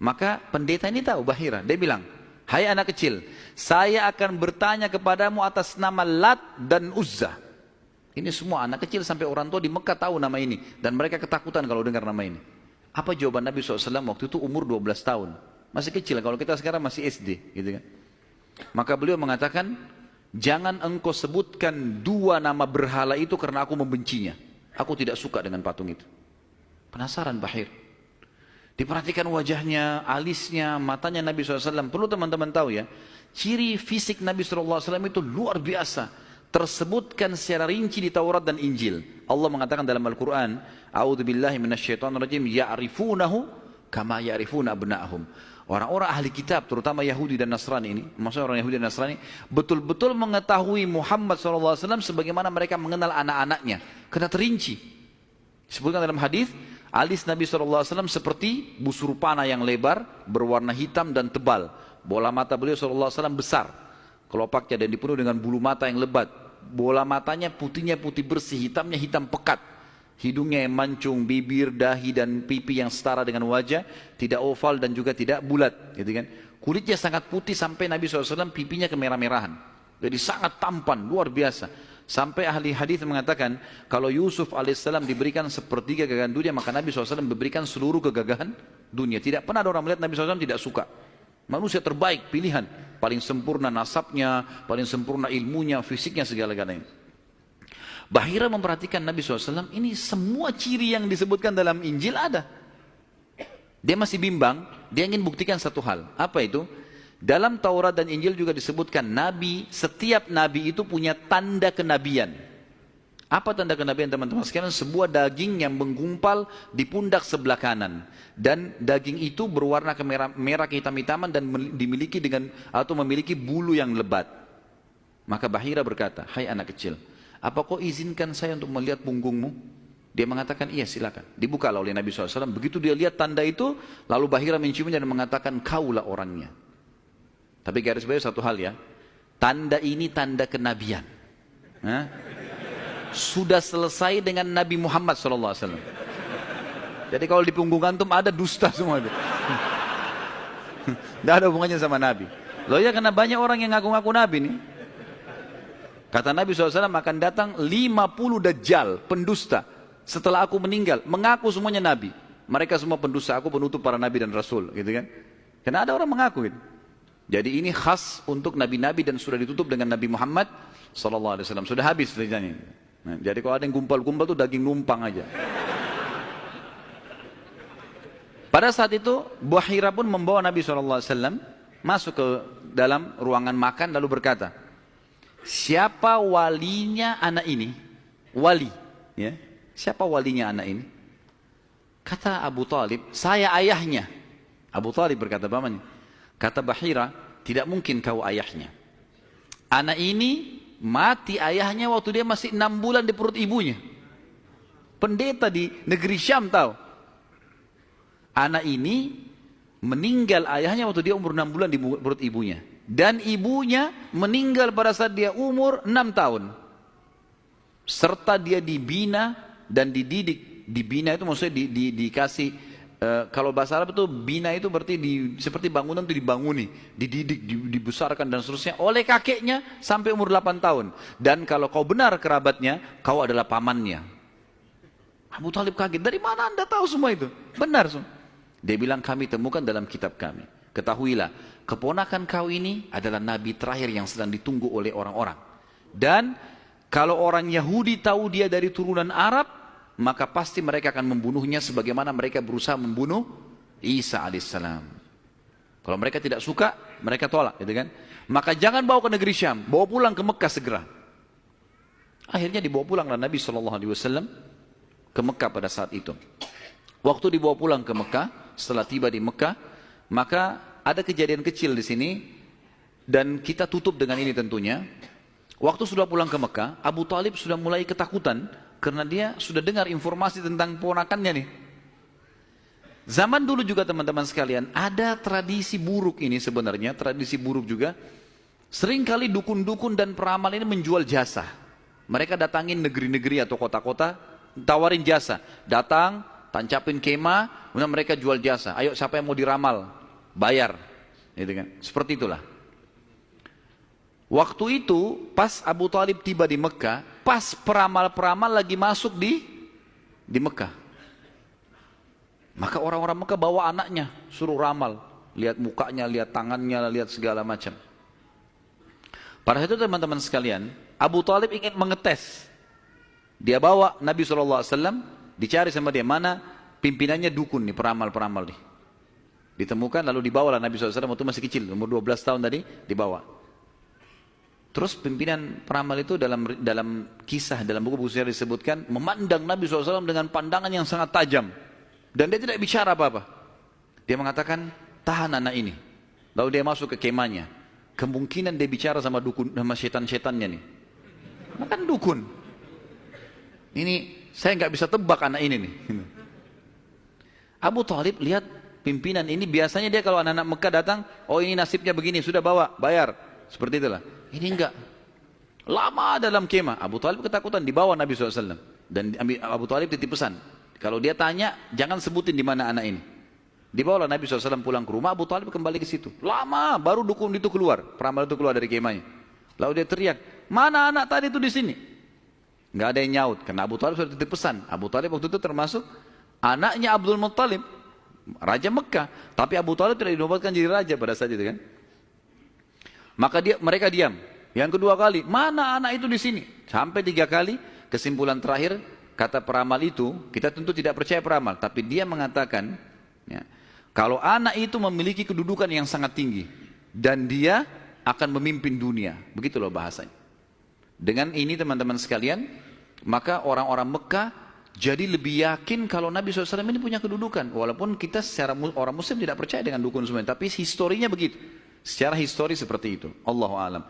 Maka pendeta ini tahu Bahira. Dia bilang, hai anak kecil, saya akan bertanya kepadamu atas nama Lat dan Uzza. Ini semua anak kecil sampai orang tua di Mekah tahu nama ini. Dan mereka ketakutan kalau dengar nama ini. Apa jawaban Nabi SAW waktu itu umur 12 tahun. Masih kecil, kalau kita sekarang masih SD. Gitu kan. Maka beliau mengatakan, jangan engkau sebutkan dua nama berhala itu karena aku membencinya. Aku tidak suka dengan patung itu. Penasaran Bahir. Diperhatikan wajahnya, alisnya, matanya Nabi SAW. Perlu teman-teman tahu ya, ciri fisik Nabi SAW itu luar biasa. Tersebutkan secara rinci di Taurat dan Injil. Allah mengatakan dalam Al-Quran, A'udzubillahi minasyaitonirrajim, ya'rifunahu kama ya'rifuna abna'ahum. Orang-orang ahli kitab, terutama Yahudi dan Nasrani ini, maksudnya orang Yahudi dan Nasrani, betul-betul mengetahui Muhammad SAW sebagaimana mereka mengenal anak-anaknya. Karena terinci. Disebutkan dalam hadis, alis Nabi SAW seperti busur panah yang lebar, berwarna hitam dan tebal. Bola mata beliau SAW besar, kelopaknya, dan dipenuhi dengan bulu mata yang lebat. Bola matanya putihnya putih bersih, hitamnya hitam pekat. Hidungnya yang mancung, bibir, dahi dan pipi yang setara dengan wajah, tidak oval dan juga tidak bulat, gitu kan. Kulitnya sangat putih sampai Nabi SAW pipinya kemerah-merahan. Jadi sangat tampan, luar biasa. Sampai ahli hadis mengatakan, kalau Yusuf alaihissalam diberikan sepertiga gagahan dunia, maka Nabi SAW memberikan seluruh kegagahan dunia. Tidak pernah ada orang melihat Nabi SAW tidak suka. Manusia terbaik, pilihan. Paling sempurna nasabnya, paling sempurna ilmunya, fisiknya, segala-galanya. Bahira memperhatikan Nabi SAW, ini semua ciri yang disebutkan dalam Injil ada. Dia masih bimbang, dia ingin buktikan satu hal. Apa itu? Dalam Taurat dan Injil juga disebutkan Nabi, setiap Nabi itu punya tanda kenabian. Apa tanda kenabian teman-teman sekalian? Sebuah daging yang menggumpal di pundak sebelah kanan. Dan daging itu berwarna merah kehitam-hitaman dan dimiliki dengan atau memiliki bulu yang lebat. Maka Bahira berkata, hai anak kecil, apa kau izinkan saya untuk melihat punggungmu? Dia mengatakan, iya silakan. Dibukalah oleh Nabi SAW. Begitu dia lihat tanda itu, lalu Bahira menciumnya dan mengatakan, kaulah orangnya. Tapi garis bawah satu hal ya, tanda ini tanda kenabian. Sudah selesai dengan Nabi Muhammad SAW. Jadi kalau di punggung antum ada dusta semua itu. Tidak ada hubungannya sama Nabi. Loh ya, karena banyak orang yang ngaku-ngaku Nabi nih. Kata Nabi SAW akan datang 50 dajjal, pendusta. Setelah aku meninggal, mengaku semuanya Nabi. Mereka semua pendusta, aku penutup para Nabi dan Rasul. Gitu kan? Karena ada orang mengaku gitu. Jadi ini khas untuk Nabi-Nabi dan sudah ditutup dengan Nabi Muhammad SAW. Sudah habis ceritanya. Nah, jadi kalau ada yang gumpal-gumpal itu daging numpang aja. Pada saat itu, Bahira pun membawa Nabi SAW masuk ke dalam ruangan makan lalu berkata, siapa walinya anak ini? Wali, ya. Siapa walinya anak ini? Kata Abu Talib, saya ayahnya. Abu Talib berkata, pamannya. Kata Bahira, tidak mungkin kau ayahnya. Anak ini mati ayahnya waktu dia masih 6 bulan di perut ibunya. Pendeta di negeri Syam tahu. Anak ini meninggal ayahnya waktu dia umur 6 bulan di perut ibunya. Dan ibunya meninggal pada saat dia umur 6 tahun. Serta dia dibina dan dididik. Dibina itu maksudnya dikasih, kalau bahasa Arab itu bina itu berarti seperti bangunan itu dibanguni, dididik, dibesarkan dan seterusnya oleh kakeknya sampai umur 8 tahun. Dan kalau kau benar kerabatnya, kau adalah pamannya. Abu Talib kaget, dari mana anda tahu semua itu? Benar semua. Dia bilang, kami temukan dalam kitab kami. Ketahuilah, keponakan kau ini adalah nabi terakhir yang sedang ditunggu oleh orang-orang. Dan kalau orang Yahudi tahu dia dari turunan Arab, maka pasti mereka akan membunuhnya sebagaimana mereka berusaha membunuh Isa alaihissalam. Kalau mereka tidak suka, mereka tolak, gitu kan? Maka jangan bawa ke negeri Syam, bawa pulang ke Mekah segera. Akhirnya dibawa pulanglah Nabi SAW ke Mekah pada saat itu. Waktu dibawa pulang ke Mekah, setelah tiba di Mekah, maka ada kejadian kecil di sini dan kita tutup dengan ini tentunya. Waktu sudah pulang ke Mekah, Abu Talib sudah mulai ketakutan karena dia sudah dengar informasi tentang ponakannya nih. Zaman dulu juga teman-teman sekalian, ada tradisi buruk ini sebenarnya, tradisi buruk juga. Seringkali dukun-dukun dan peramal ini menjual jasa. Mereka datangin negeri-negeri atau kota-kota, tawarin jasa. Datang, tancapin kemah, kemudian mereka jual jasa. Ayo siapa yang mau diramal, bayar. Gitu kan. Seperti itulah. Waktu itu pas Abu Talib tiba di Mekah, pas peramal-peramal lagi masuk di Mekah. Maka orang-orang Mekah bawa anaknya, suruh ramal. Lihat mukanya, lihat tangannya, lihat segala macam. Pada saat itu teman-teman sekalian, Abu Talib ingin mengetes. Dia bawa Nabi SAW, dicari sama dia, mana pimpinannya dukun nih, peramal-peramal nih. Ditemukan lalu dibawalah Nabi SAW, waktu masih kecil, umur 12 tahun tadi, dibawa. Terus pimpinan peramal itu dalam kisah, dalam buku-buku sejarah disebutkan, memandang Nabi SAW dengan pandangan yang sangat tajam. Dan dia tidak bicara apa-apa. Dia mengatakan, tahan anak ini. Lalu dia masuk ke kemahnya. Kemungkinan dia bicara sama dukun, sama setan-setannya nih. Makan dukun. Ini saya nggak bisa tebak anak ini nih. Abu Talib lihat pimpinan ini, biasanya dia kalau anak-anak Mekah datang, oh ini nasibnya begini, sudah bawa, bayar. Seperti itulah. Ini enggak. Lama dalam kemah. Abu Talib ketakutan, dibawa Nabi SAW. Dan Abu Talib titip pesan. Kalau dia tanya, jangan sebutin di mana anak ini. Dibawalah Nabi SAW pulang ke rumah, Abu Talib kembali ke situ. Lama, baru dukun itu keluar, peramal itu keluar dari kemahnya. Lalu dia teriak, mana anak tadi itu di sini? Nggak ada yang nyaut, karena Abu Talib sudah titip pesan. Abu Talib waktu itu termasuk anaknya Abdul Muttalib, Raja Mekah. Tapi Abu Talib tidak dinobatkan jadi raja pada saat itu kan. Maka mereka diam. Yang kedua kali, mana anak itu di sini? Sampai 3 kali, kesimpulan terakhir, kata peramal itu, kita tentu tidak percaya peramal, tapi dia mengatakan, ya, kalau anak itu memiliki kedudukan yang sangat tinggi, dan dia akan memimpin dunia. Begitu loh bahasanya. Dengan ini teman-teman sekalian, maka orang-orang Mekah jadi lebih yakin kalau Nabi SAW ini punya kedudukan. Walaupun kita secara orang Muslim tidak percaya dengan dukun semua, tapi historinya begitu. Secara histori seperti itu. Allahu a'lam.